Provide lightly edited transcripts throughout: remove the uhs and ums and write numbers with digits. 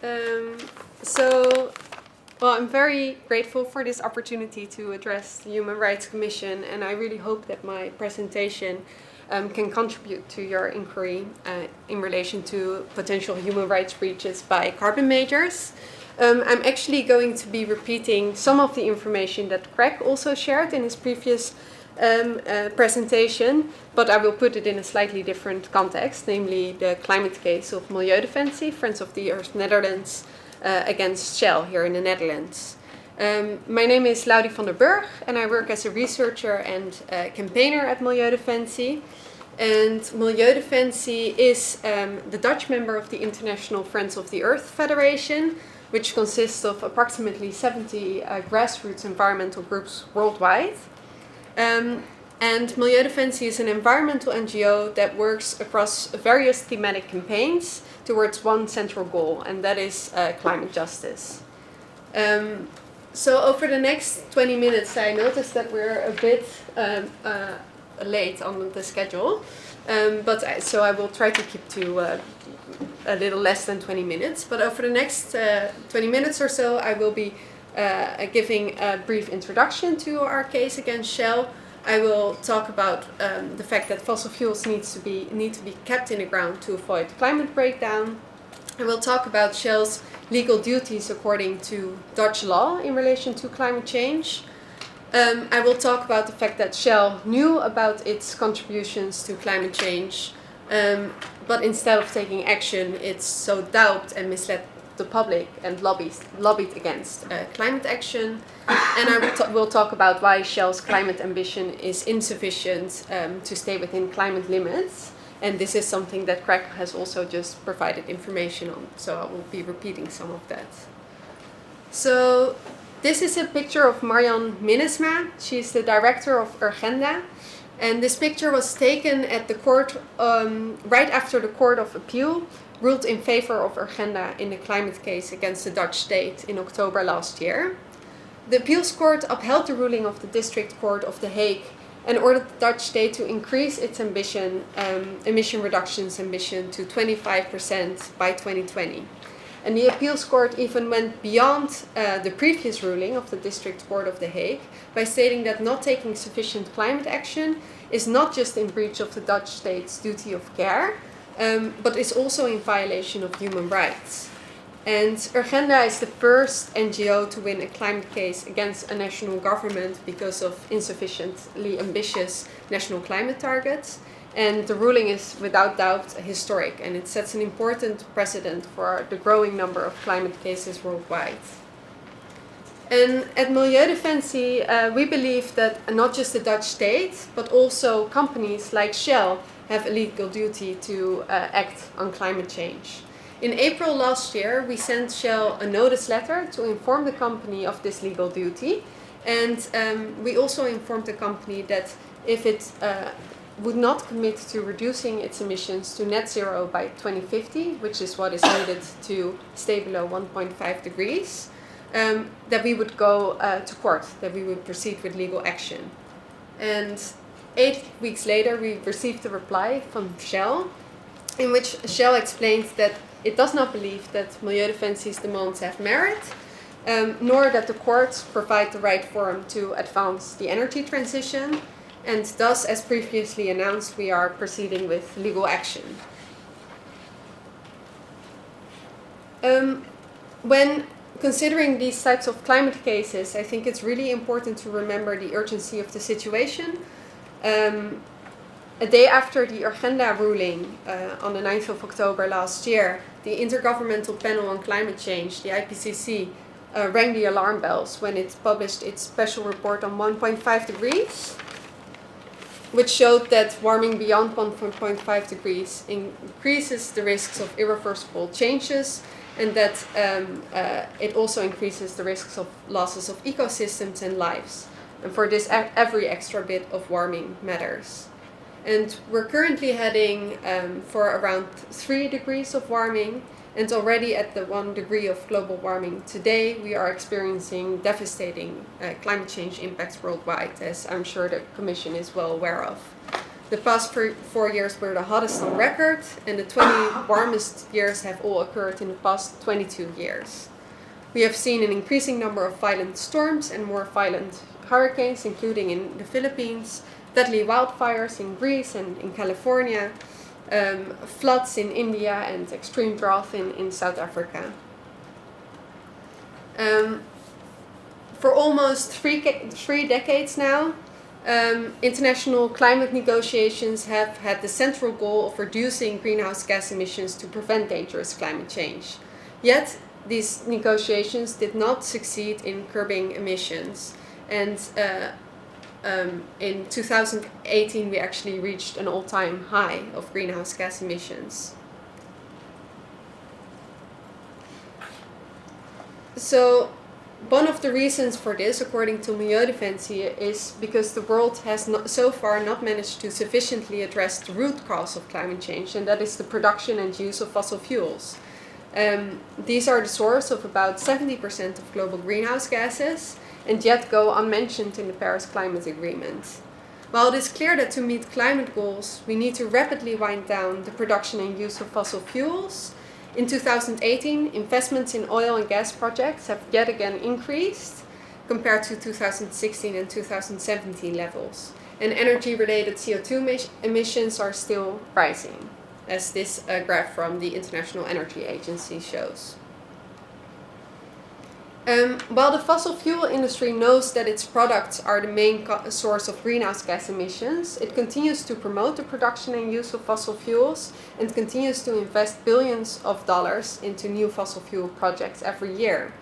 Um, so, well, I'm very grateful for this opportunity to address the Human Rights Commission, and I really hope that my presentation can contribute to your inquiry in relation to potential human rights breaches by carbon majors. I'm actually going to be repeating some of the information that Craig also shared in his previous presentation, but I will put it in a slightly different context, namely the climate case of Milieudefensie, Friends of the Earth Netherlands, against Shell here in the Netherlands. My name is Laurie van der Burg, and I work as a researcher and campaigner at Milieudefensie. And Milieudefensie is the Dutch member of the International Friends of the Earth Federation, which consists of approximately 70 grassroots environmental groups worldwide. And Milieudefensie is an environmental NGO that works across various thematic campaigns towards one central goal, and that is climate justice. So over the next 20 minutes, I noticed that we're a bit late on the schedule, so I will try to keep to a little less than 20 minutes. But over the next 20 minutes or so, I will be giving a brief introduction to our case against Shell. I will talk about the fact that fossil fuels need to be kept in the ground to avoid climate breakdown. I will talk about Shell's legal duties according to Dutch law in relation to climate change. I will talk about the fact that Shell knew about its contributions to climate change, but instead of taking action, it so doubted and misled the public and lobbied against climate action. And I will talk about why Shell's climate ambition is insufficient to stay within climate limits. And this is something that Craig has also just provided information on, so I will be repeating some of that. So this is a picture of Marianne Minnesma. She's the director of Urgenda. And this picture was taken at the court right after the Court of Appeal ruled in favor of Urgenda in the climate case against the Dutch state in October last year. The appeals court upheld the ruling of the District Court of The Hague and ordered the Dutch state to increase its emission reductions ambition to 25% by 2020. And the appeals court even went beyond the previous ruling of the District Court of The Hague by stating that not taking sufficient climate action is not just in breach of the Dutch state's duty of care, but is also in violation of human rights. And Urgenda is the first NGO to win a climate case against a national government because of insufficiently ambitious national climate targets. And the ruling is without doubt historic, and it sets an important precedent for the growing number of climate cases worldwide. And at Milieudefensie, we believe that not just the Dutch state, but also companies like Shell have a legal duty to act on climate change. In April last year, we sent Shell a notice letter to inform the company of this legal duty. And we also informed the company that if it would not commit to reducing its emissions to net zero by 2050, which is what is needed to stay below 1.5 degrees, that we would go to court, that we would proceed with legal action. And 8 weeks later, we received a reply from Shell, in which Shell explained that it does not believe that Milieudefensie's demands have merit, nor that the courts provide the right forum to advance the energy transition, and thus, as previously announced, we are proceeding with legal action. When considering these types of climate cases, I think it's really important to remember the urgency of the situation. A day after the Urgenda ruling on the 9th of October last year, the Intergovernmental Panel on Climate Change, the IPCC, rang the alarm bells when it published its special report on 1.5 degrees, which showed that warming beyond 1.5 degrees increases the risks of irreversible changes, and that it also increases the risks of losses of ecosystems and lives. And for this, every extra bit of warming matters. And we're currently heading for around 3 degrees of warming, and already at the 1 degree of global warming today, we are experiencing devastating climate change impacts worldwide, as I'm sure the Commission is well aware of. The past 4 years were the hottest on record, and the 20 warmest years have all occurred in the past 22 years. We have seen an increasing number of violent storms and more violent hurricanes, including in the Philippines, deadly wildfires in Greece and in California, floods in India, and extreme drought in South Africa. For almost three decades now, international climate negotiations have had the central goal of reducing greenhouse gas emissions to prevent dangerous climate change. Yet, these negotiations did not succeed in curbing emissions. And in 2018, we actually reached an all-time high of greenhouse gas emissions. So, one of the reasons for this, according to Milieudefensie, is because the world has so far not managed to sufficiently address the root cause of climate change, and that is the production and use of fossil fuels. These are the source of about 70% of global greenhouse gases, and yet go unmentioned in the Paris Climate Agreement. While it is clear that to meet climate goals, we need to rapidly wind down the production and use of fossil fuels, in 2018, investments in oil and gas projects have yet again increased compared to 2016 and 2017 levels. And energy-related CO2 emissions are still rising, as this graph from the International Energy Agency shows. While the fossil fuel industry knows that its products are the main source of greenhouse gas emissions, it continues to promote the production and use of fossil fuels and continues to invest billions of dollars into new fossil fuel projects every year.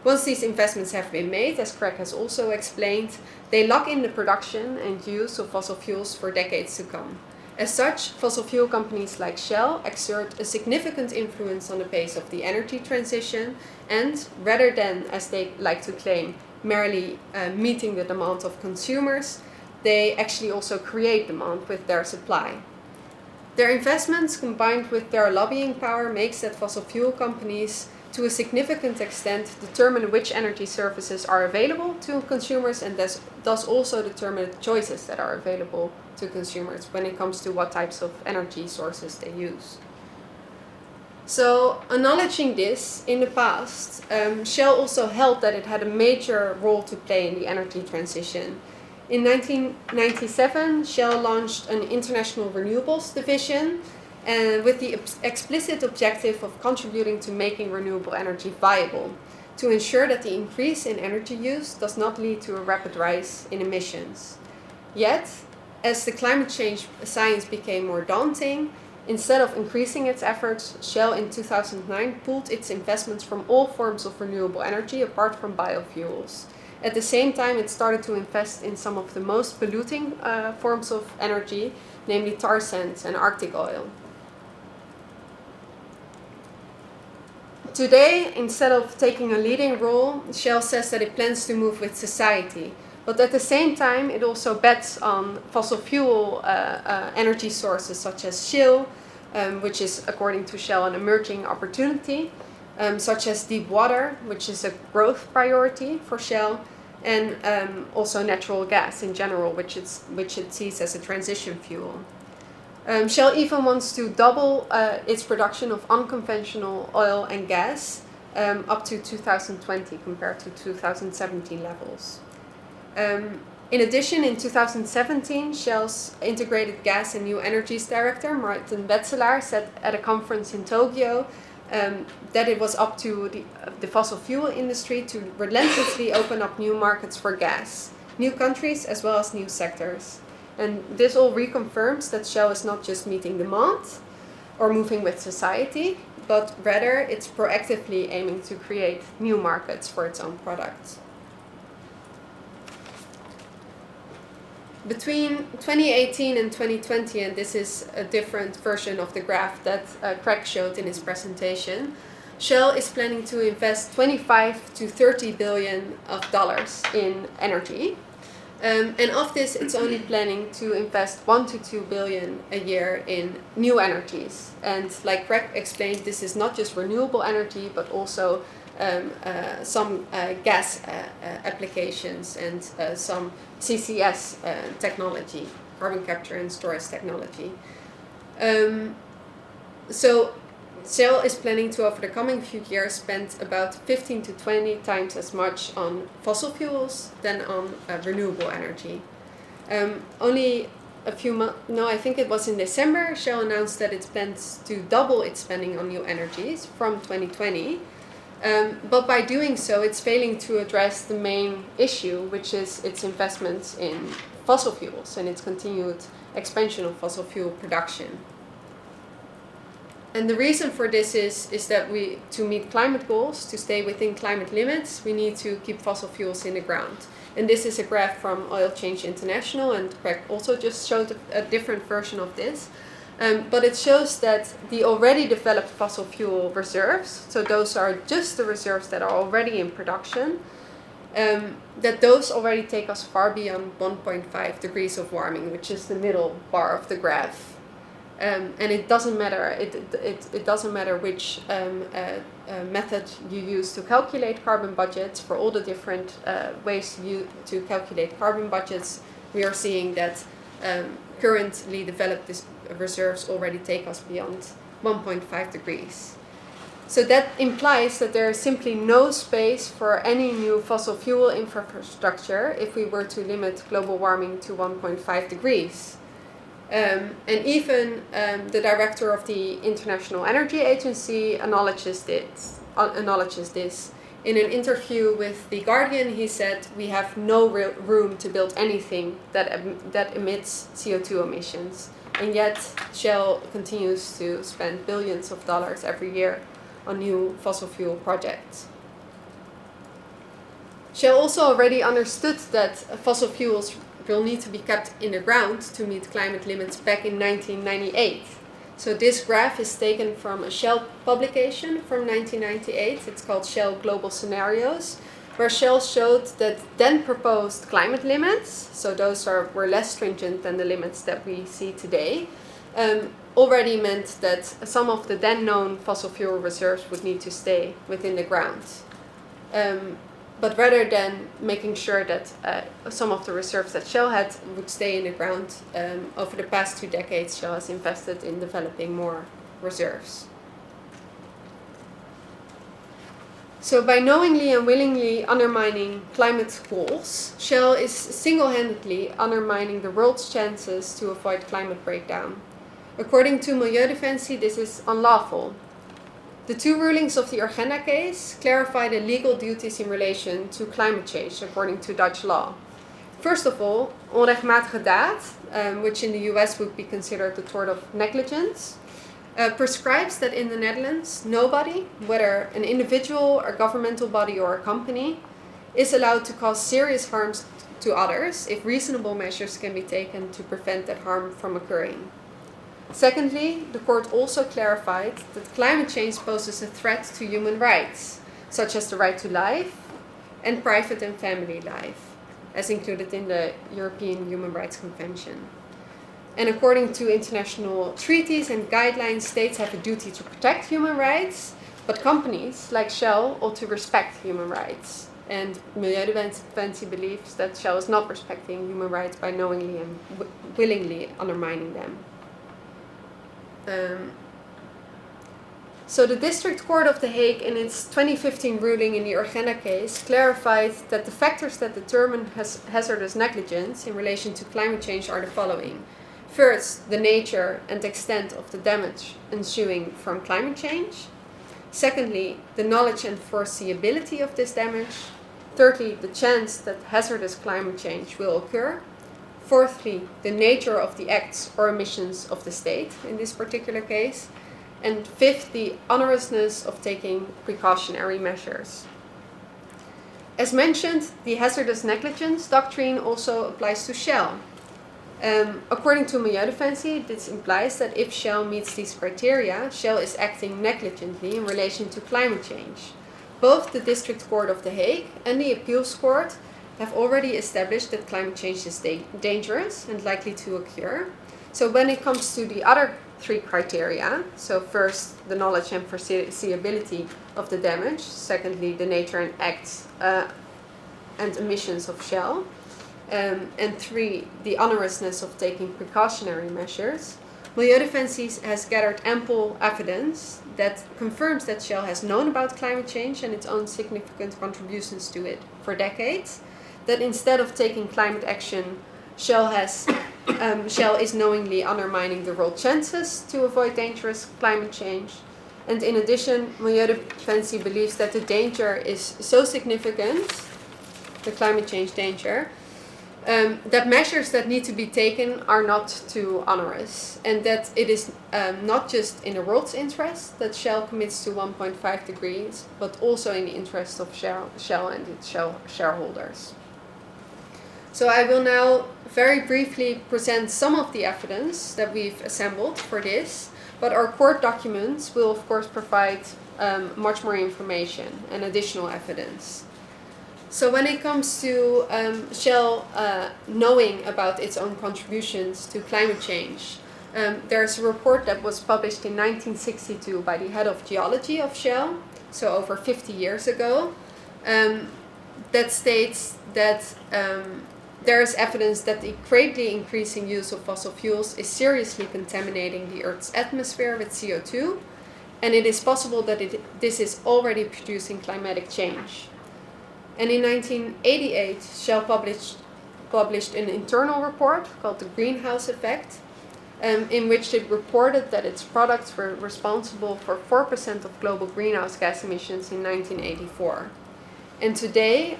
Once these investments have been made, as Craig has also explained, they lock in the production and use of fossil fuels for decades to come. As such, fossil fuel companies like Shell exert a significant influence on the pace of the energy transition and, rather than, as they like to claim, merely meeting the demand of consumers, they actually also create demand with their supply. Their investments combined with their lobbying power makes that fossil fuel companies to a significant extent determine which energy services are available to consumers and thus also determine the choices that are available to consumers when it comes to what types of energy sources they use. So, acknowledging this, in the past, Shell also held that it had a major role to play in the energy transition. In 1997, Shell launched an international renewables division with the explicit objective of contributing to making renewable energy viable, to ensure that the increase in energy use does not lead to a rapid rise in emissions. Yet, as the climate change science became more daunting, instead of increasing its efforts, Shell in 2009 pulled its investments from all forms of renewable energy apart from biofuels. At the same time, it started to invest in some of the most polluting forms of energy, namely tar sands and Arctic oil. Today, instead of taking a leading role, Shell says that it plans to move with society. But at the same time, it also bets on fossil fuel energy sources such as shale, which is, according to Shell, an emerging opportunity, such as deep water, which is a growth priority for Shell, and also natural gas in general, which it sees as a transition fuel. Shell even wants to double its production of unconventional oil and gas up to 2020 compared to 2017 levels. In addition, in 2017, Shell's Integrated Gas and New Energies Director, Martin Wetzelaar, said at a conference in Tokyo that it was up to the fossil fuel industry to relentlessly open up new markets for gas, new countries as well as new sectors. And this all reconfirms that Shell is not just meeting demand or moving with society, but rather it's proactively aiming to create new markets for its own products. Between 2018 and 2020, and this is a different version of the graph that Craig showed in his presentation, Shell is planning to invest $25 to $30 billion in energy. And of this, it's only planning to invest $1 to $2 billion a year in new energies. And like Craig explained, this is not just renewable energy, but also some gas applications and some CCS technology. carbon capture and storage technology. So Shell is planning to, over the coming few years, spend about 15 to 20 times as much on fossil fuels than on renewable energy. Only a few months, no, I think it was in December, Shell announced that it plans to double its spending on new energies from 2020. But by doing so, it's failing to address the main issue, which is its investments in fossil fuels and its continued expansion of fossil fuel production. And the reason for this is that to meet climate goals, to stay within climate limits, we need to keep fossil fuels in the ground. And this is a graph from Oil Change International, and Craig also just showed a different version of this. But it shows that the already developed fossil fuel reserves, so those are just the reserves that are already in production, that those already take us far beyond 1.5 degrees of warming, which is the middle bar of the graph. And it doesn't matter. It doesn't matter which method you use to calculate carbon budgets. For all the different ways to calculate carbon budgets, we are seeing that currently developed reserves already take us beyond 1.5 degrees. So that implies that there is simply no space for any new fossil fuel infrastructure if we were to limit global warming to 1.5 degrees. And even the director of the International Energy Agency acknowledges this. In an interview with The Guardian, he said, "We have no room to build anything that emits CO2 emissions." And yet, Shell continues to spend billions of dollars every year on new fossil fuel projects. Shell also already understood that fossil fuels will need to be kept in the ground to meet climate limits back in 1998. So this graph is taken from a Shell publication from 1998. It's called Shell Global Scenarios, where Shell showed that then proposed climate limits, so those were less stringent than the limits that we see today, already meant that some of the then known fossil fuel reserves would need to stay within the ground. But rather than making sure that some of the reserves that Shell had would stay in the ground, over the past 2 decades, Shell has invested in developing more reserves. So by knowingly and willingly undermining climate goals, Shell is single-handedly undermining the world's chances to avoid climate breakdown. According to Milieudefensie, this is unlawful. The 2 rulings of the Urgenda case clarify the legal duties in relation to climate change according to Dutch law. First of all, onrechtmatige daad, which in the US would be considered a tort of negligence, prescribes that in the Netherlands, nobody, whether an individual, a governmental body or a company, is allowed to cause serious harms to others if reasonable measures can be taken to prevent that harm from occurring. Secondly, the court also clarified that climate change poses a threat to human rights, such as the right to life and private and family life, as included in the European Human Rights Convention. And according to international treaties and guidelines, states have a duty to protect human rights, but companies like Shell ought to respect human rights. And Milieudefensie believes that Shell is not respecting human rights by knowingly and willingly undermining them. So the District Court of The Hague, in its 2015 ruling in the Urgenda case, clarified that the factors that determine hazardous negligence in relation to climate change are the following. First, the nature and extent of the damage ensuing from climate change. Secondly, the knowledge and foreseeability of this damage. Thirdly, the chance that hazardous climate change will occur. Fourthly, the nature of the acts or omissions of the state in this particular case. And fifth, the onerousness of taking precautionary measures. As mentioned, the hazardous negligence doctrine also applies to Shell. According to Milieudefensie, this implies that if Shell meets these criteria, Shell is acting negligently in relation to climate change. Both the District Court of The Hague and the Appeals Court have already established that climate change is dangerous and likely to occur. So when it comes to the other 3 criteria, so first, the knowledge and foreseeability of the damage, secondly, the nature and acts and emissions of Shell, and 3, the onerousness of taking precautionary measures, Milieudefensie has gathered ample evidence that confirms that Shell has known about climate change and its own significant contributions to it for decades, that instead of taking climate action, Shell is knowingly undermining the world chances to avoid dangerous climate change. And in addition, Milieudefensie believes that the danger is so significant, the climate change danger, that measures that need to be taken are not too onerous, and that it is not just in the world's interest that Shell commits to 1.5 degrees, but also in the interest of Shell and its shareholders. So I will now very briefly present some of the evidence that we've assembled for this, but our court documents will of course provide much more information and additional evidence. So when it comes to Shell knowing about its own contributions to climate change, there's a report that was published in 1962 by the head of geology of Shell, so over 50 years ago, that states that there is evidence that the greatly increasing use of fossil fuels is seriously contaminating the Earth's atmosphere with CO2, and it is possible that this is already producing climatic change. And in 1988, Shell published an internal report called the Greenhouse Effect, in which it reported that its products were responsible for 4% of global greenhouse gas emissions in 1984. And today,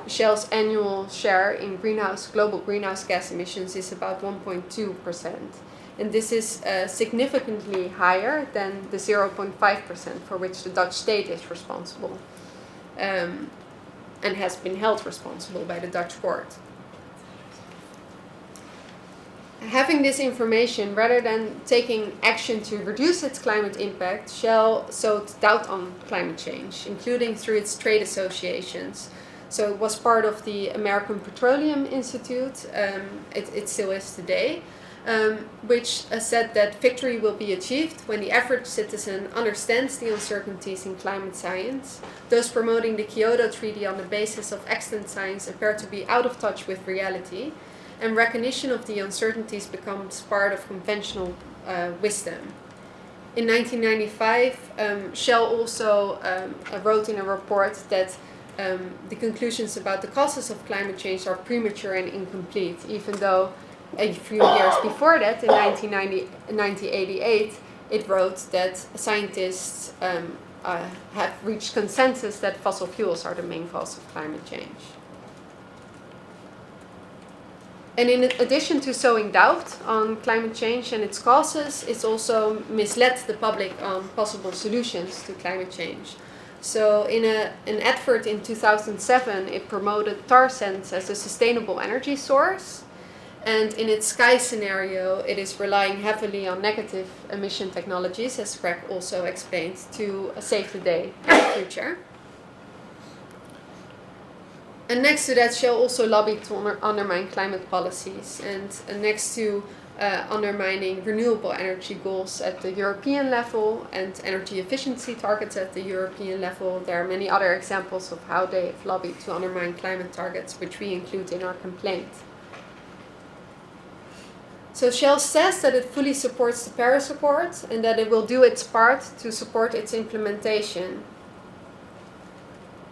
Shell's annual share in global greenhouse gas emissions is about 1.2%. And this is significantly higher than the 0.5% for which the Dutch state is responsible, and has been held responsible by the Dutch court. Having this information, rather than taking action to reduce its climate impact, Shell sowed doubt on climate change, including through its trade associations. So it was part of the American Petroleum Institute, it still is today, which said that victory will be achieved when the average citizen understands the uncertainties in climate science. Those promoting the Kyoto Treaty on the basis of extant science appear to be out of touch with reality, and recognition of the uncertainties becomes part of conventional wisdom. In 1995, Shell also wrote in a report that the conclusions about the causes of climate change are premature and incomplete, even though a few years before that, in 1988, it wrote that scientists have reached consensus that fossil fuels are the main cause of climate change. And in addition to sowing doubt on climate change and its causes, it's also misled the public on possible solutions to climate change. So in an advert in 2007, it promoted tar sands as a sustainable energy source. And in its sky scenario, it is relying heavily on negative emission technologies, as Greg also explained, to save the day in the future. And next to that, Shell also lobbied to undermine climate policies. And next to undermining renewable energy goals at the European level and energy efficiency targets at the European level, there are many other examples of how they have lobbied to undermine climate targets, which we include in our complaint. So Shell says that it fully supports the Paris Accord and that it will do its part to support its implementation.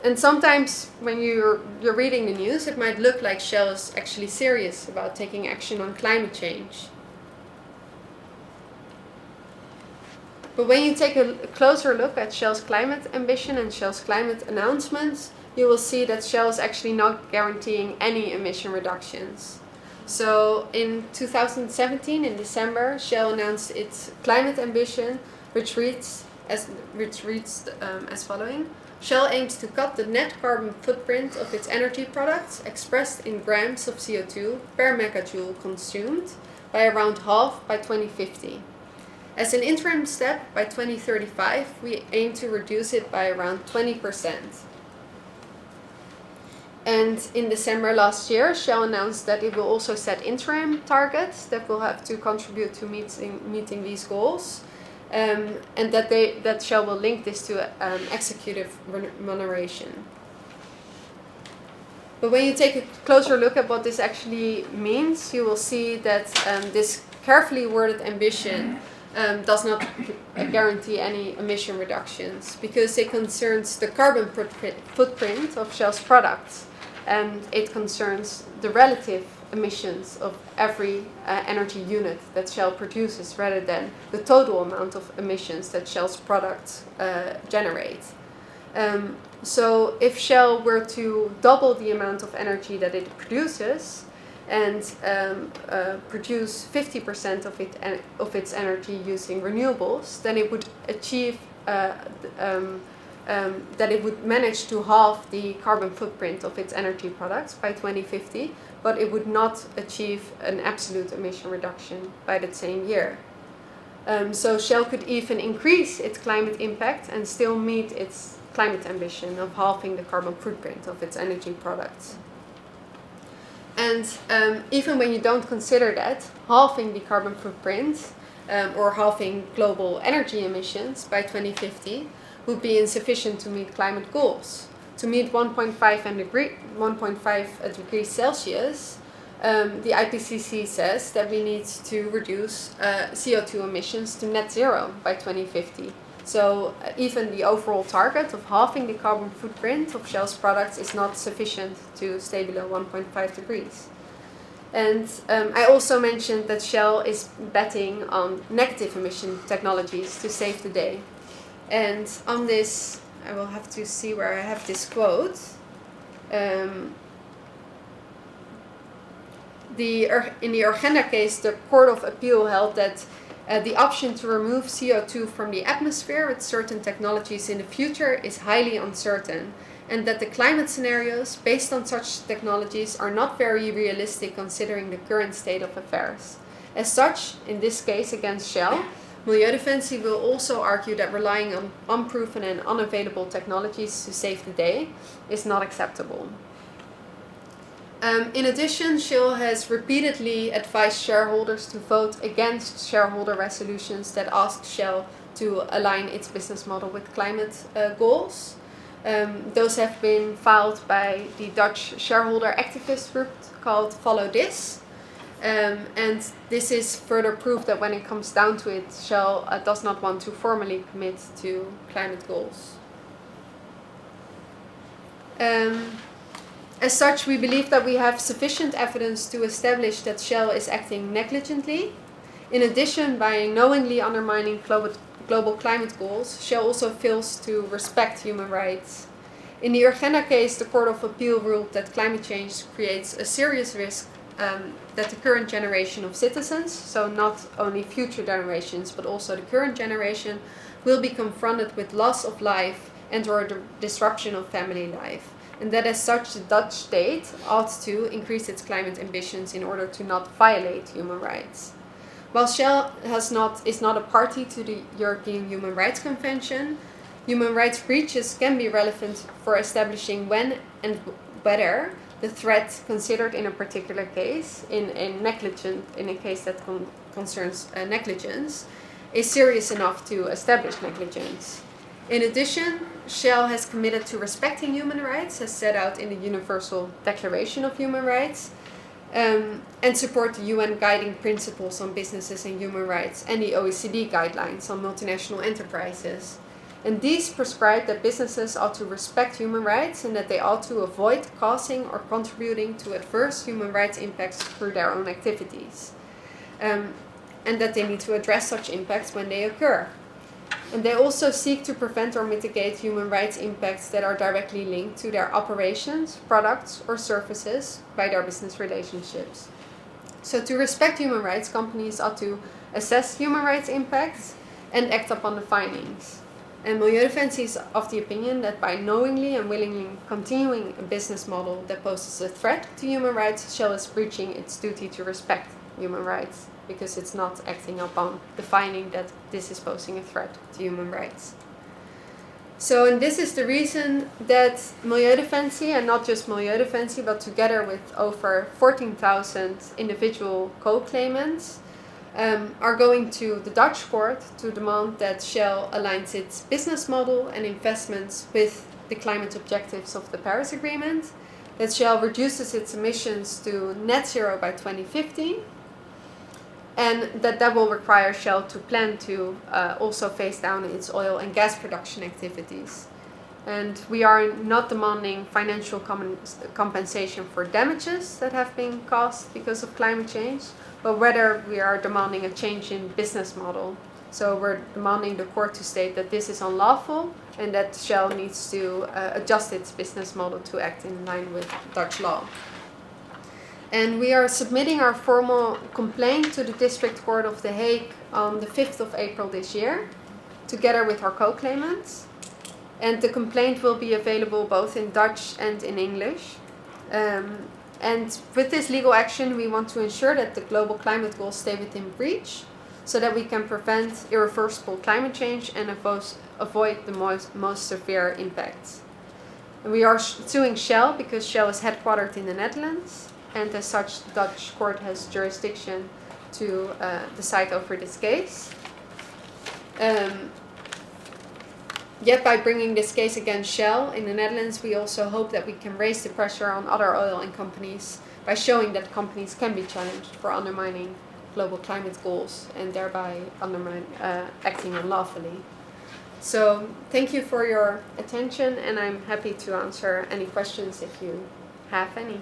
And sometimes when you're reading the news, it might look like Shell is actually serious about taking action on climate change. But when you take a closer look at Shell's climate ambition and Shell's climate announcements, you will see that Shell is actually not guaranteeing any emission reductions. So in 2017, in December, Shell announced its climate ambition, which reads as following. Shell aims to cut the net carbon footprint of its energy products, expressed in grams of CO2 per megajoule consumed, by around half by 2050. As an interim step, by 2035, we aim to reduce it by around 20%. And in December last year, Shell announced that it will also set interim targets that will have to contribute to meeting these goals. And that Shell will link this to executive remuneration. But when you take a closer look at what this actually means, you will see that this carefully worded ambition does not guarantee any emission reductions, because it concerns the carbon footprint of Shell's products, and it concerns the relative emissions of every energy unit that Shell produces, rather than the total amount of emissions that Shell's products generate. So if Shell were to double the amount of energy that it produces and produce 50% of its energy using renewables, then it would achieve that it would manage to halve the carbon footprint of its energy products by 2050, but it would not achieve an absolute emission reduction by that same year. So Shell could even increase its climate impact and still meet its climate ambition of halving the carbon footprint of its energy products. And even when you don't consider that, halving the carbon footprint or halving global energy emissions by 2050 would be insufficient to meet climate goals. To meet 1.5 degrees Celsius, the IPCC says that we need to reduce CO2 emissions to net zero by 2050. So even the overall target of halving the carbon footprint of Shell's products is not sufficient to stay below 1.5 degrees. And I also mentioned that Shell is betting on negative emission technologies to save the day. And on this, I will have to see where I have this quote. In the Urgenda case, the Court of Appeal held that the option to remove CO2 from the atmosphere with certain technologies in the future is highly uncertain, and that the climate scenarios based on such technologies are not very realistic considering the current state of affairs. As such, in this case against Shell, Milieudefensie will also argue that relying on unproven and unavailable technologies to save the day is not acceptable. In addition, Shell has repeatedly advised shareholders to vote against shareholder resolutions that ask Shell to align its business model with climate goals. Those have been filed by the Dutch shareholder activist group called Follow This. And this is further proof that when it comes down to it, Shell does not want to formally commit to climate goals. As such, we believe that we have sufficient evidence to establish that Shell is acting negligently. In addition, by knowingly undermining global climate goals, Shell also fails to respect human rights. In the Urgenda case, the Court of Appeal ruled that climate change creates a serious risk that the current generation of citizens, so not only future generations but also the current generation, will be confronted with loss of life and or the disruption of family life. And that as such, the Dutch state ought to increase its climate ambitions in order to not violate human rights. While Shell is not a party to the European Human Rights Convention, human rights breaches can be relevant for establishing when and whether the threat considered in a particular case, in a case that concerns negligence, is serious enough to establish negligence. In addition, Shell has committed to respecting human rights, as set out in the Universal Declaration of Human Rights, and support the UN Guiding Principles on Businesses and Human Rights and the OECD Guidelines on Multinational Enterprises. And these prescribe that businesses ought to respect human rights and that they ought to avoid causing or contributing to adverse human rights impacts through their own activities. And that they need to address such impacts when they occur. And they also seek to prevent or mitigate human rights impacts that are directly linked to their operations, products, or services by their business relationships. So to respect human rights, companies ought to assess human rights impacts and act upon the findings. And Milieudefensie is of the opinion that by knowingly and willingly continuing a business model that poses a threat to human rights, Shell is breaching its duty to respect human rights, because it's not acting upon the finding that this is posing a threat to human rights. So, and this is the reason that Milieudefensie, and not just Milieudefensie, but together with over 14,000 individual co-claimants, are going to the Dutch court to demand that Shell aligns its business model and investments with the climate objectives of the Paris Agreement, that Shell reduces its emissions to net zero by 2015, and that will require Shell to plan to also phase down its oil and gas production activities. And we are not demanding financial compensation for damages that have been caused because of climate change, but whether we are demanding a change in business model. So we're demanding the court to state that this is unlawful and that Shell needs to adjust its business model to act in line with Dutch law. And we are submitting our formal complaint to the District Court of The Hague on the 5th of April this year, together with our co-claimants. And the complaint will be available both in Dutch and in English. And with this legal action, we want to ensure that the global climate goals stay within reach, so that we can prevent irreversible climate change and avoid the most severe impacts. And we are suing Shell because Shell is headquartered in the Netherlands, and as such, the Dutch court has jurisdiction to decide over this case. Yet by bringing this case against Shell in the Netherlands, we also hope that we can raise the pressure on other oil and companies by showing that companies can be challenged for undermining global climate goals and thereby acting unlawfully. So thank you for your attention, and I'm happy to answer any questions if you have any.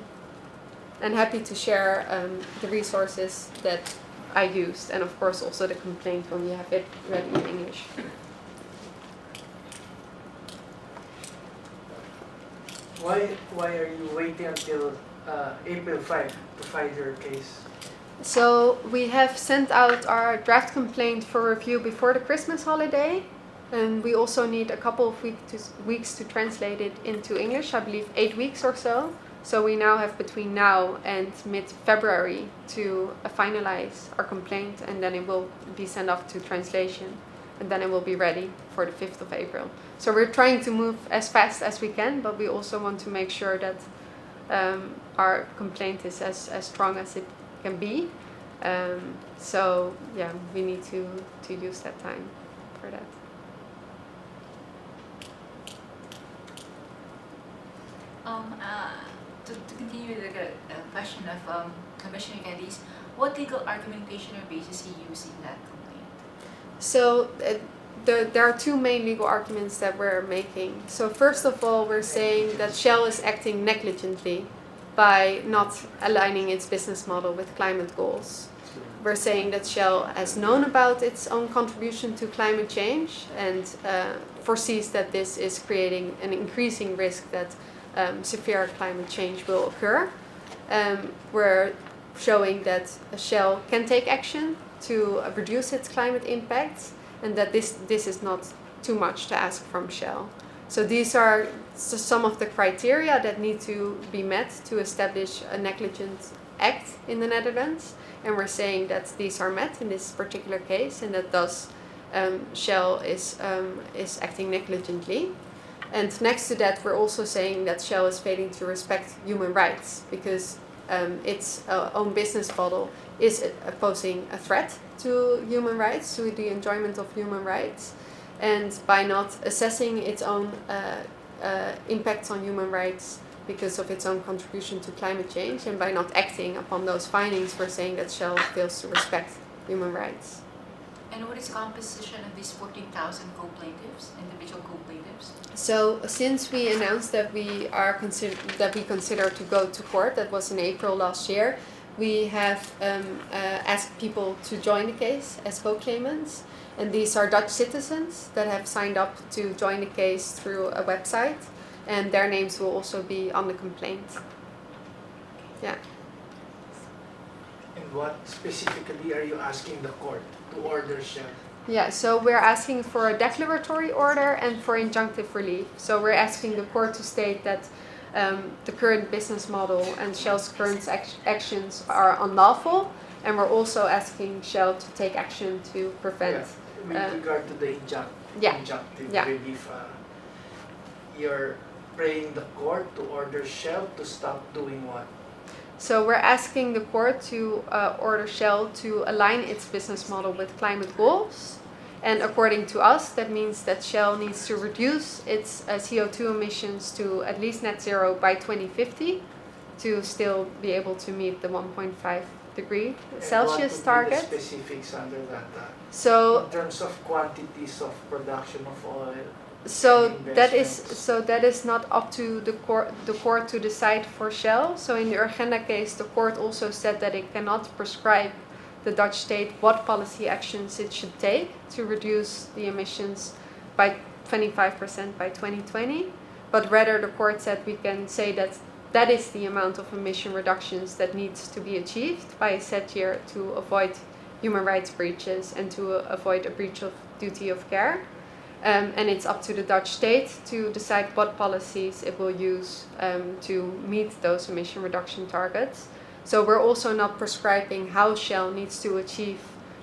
And happy to share the resources that I used, and of course also the complaint when we have it ready in English. Why are you waiting until April 5 to file your case? So we have sent out our draft complaint for review before the Christmas holiday, and we also need a couple of weeks to translate it into English, I believe 8 weeks or so. So we now have between now and mid-February to finalize our complaint, and then it will be sent off to translation, and then it will be ready for the 5th of April. So we're trying to move as fast as we can, but we also want to make sure that our complaint is as strong as it can be. So yeah, we need to use that time for that. To continue the question of Commissioner Geddes, what legal argumentation or basis he used in that complaint? So there are two main legal arguments that we're making. So first of all, we're saying that Shell is acting negligently by not aligning its business model with climate goals. We're saying that Shell has known about its own contribution to climate change and foresees that this is creating an increasing risk that severe climate change will occur. We're showing that Shell can take action to reduce its climate impacts, and that this is not too much to ask from Shell. So these are some of the criteria that need to be met to establish a negligent act in the Netherlands, and we're saying that these are met in this particular case, and that thus Shell is acting negligently. And next to that, we're also saying that Shell is failing to respect human rights because its own business model is posing a threat to human rights, to the enjoyment of human rights. And by not assessing its own impacts on human rights because of its own contribution to climate change, and by not acting upon those findings, we're saying that Shell fails to respect human rights. And what is the composition of these 14,000 co-plaintiffs, individual co-plaintiffs? So since we announced that we consider to go to court, that was in April last year, we have asked people to join the case as co-claimants. And these are Dutch citizens that have signed up to join the case through a website, and their names will also be on the complaint. Yeah. And what specifically are you asking the court to order Shell? Yeah, so we're asking for a declaratory order and for injunctive relief. So we're asking the court to state that the current business model and Shell's current actions are unlawful, and we're also asking Shell to take action to prevent. Yeah. With regard to the injunctive relief, you're praying the court to order Shell to stop doing what? So we're asking the court to order Shell to align its business model with climate goals, And according to us, that means that Shell needs to reduce its CO2 emissions to at least net zero by 2050 to still be able to meet the 1.5 degree Celsius target. What would be the specifics under that? So in terms of quantities of production of oil. So that is not up to the court to decide for Shell. So in the Urgenda case, the court also said that it cannot prescribe the Dutch state what policy actions it should take to reduce the emissions by 25% by 2020. But rather the court said we can say that that is the amount of emission reductions that needs to be achieved by a set year to avoid human rights breaches and to avoid a breach of duty of care. And it's up to the Dutch state to decide what policies it will use to meet those emission reduction targets. So we're also not prescribing how Shell needs to achieve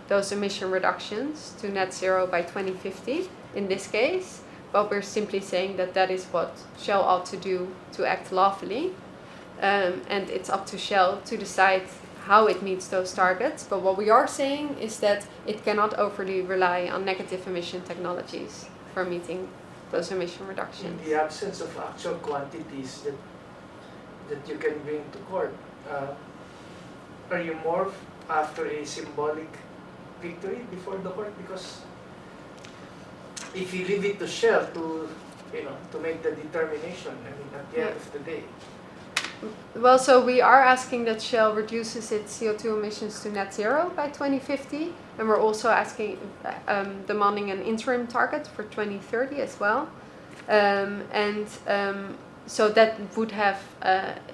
those emission reductions to net zero by 2050 in this case, but we're simply saying that that is what Shell ought to do to act lawfully. And it's up to Shell to decide how it meets those targets. But what we are saying is that it cannot overly rely on negative emission technologies for meeting those emission reductions. In the absence of actual quantities that you can bring to court, are you more after a symbolic victory before the court? Because if you leave it to Shell to make the determination, I mean, at the end of the day. Well, so we are asking that Shell reduces its CO2 emissions to net zero by 2050, and we're also asking, demanding an interim target for 2030 as well. So that would have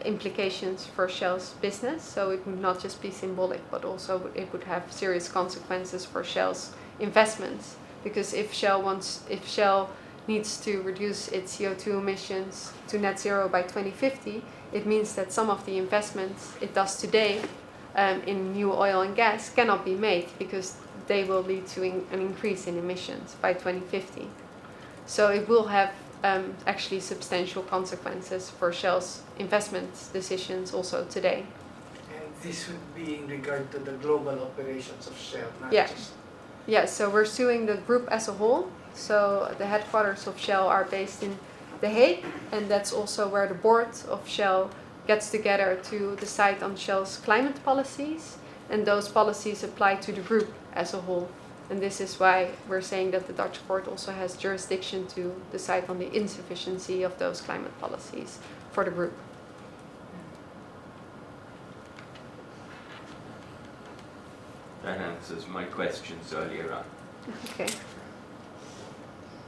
implications for Shell's business. So it would not just be symbolic, but also it would have serious consequences for Shell's investments. Because if Shell needs to reduce its CO2 emissions to net zero by 2050, it means that some of the investments it does today in new oil and gas cannot be made because they will lead to an increase in emissions by 2050. So it will have actually substantial consequences for Shell's investment decisions also today. And this would be in regard to the global operations of Shell, not just... Yeah, so we're suing the group as a whole. So the headquarters of Shell are based in The Hague, and that's also where the board of Shell gets together to decide on Shell's climate policies, and those policies apply to the group as a whole. And this is why we're saying that the Dutch court also has jurisdiction to decide on the insufficiency of those climate policies for the group. That answers my questions earlier on. Okay.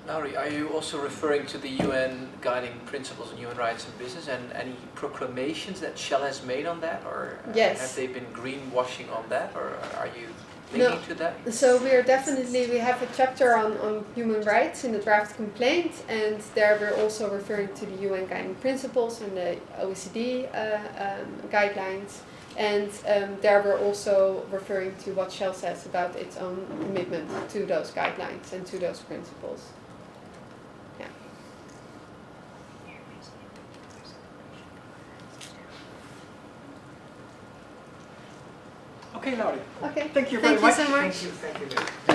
Laurie, are you also referring to the UN guiding principles on human rights and business and any proclamations that Shell has made on that, or yes. Have they been greenwashing on that, or are you linking to that? So we have a chapter on human rights in the draft complaint, and there we're also referring to the UN guiding principles and the OECD guidelines. And there we're also referring to what Shell says about its own commitment to those guidelines and to those principles. Yeah. Okay, Laurie. Okay. Thank you very much. Thank you so much. Thank you very much.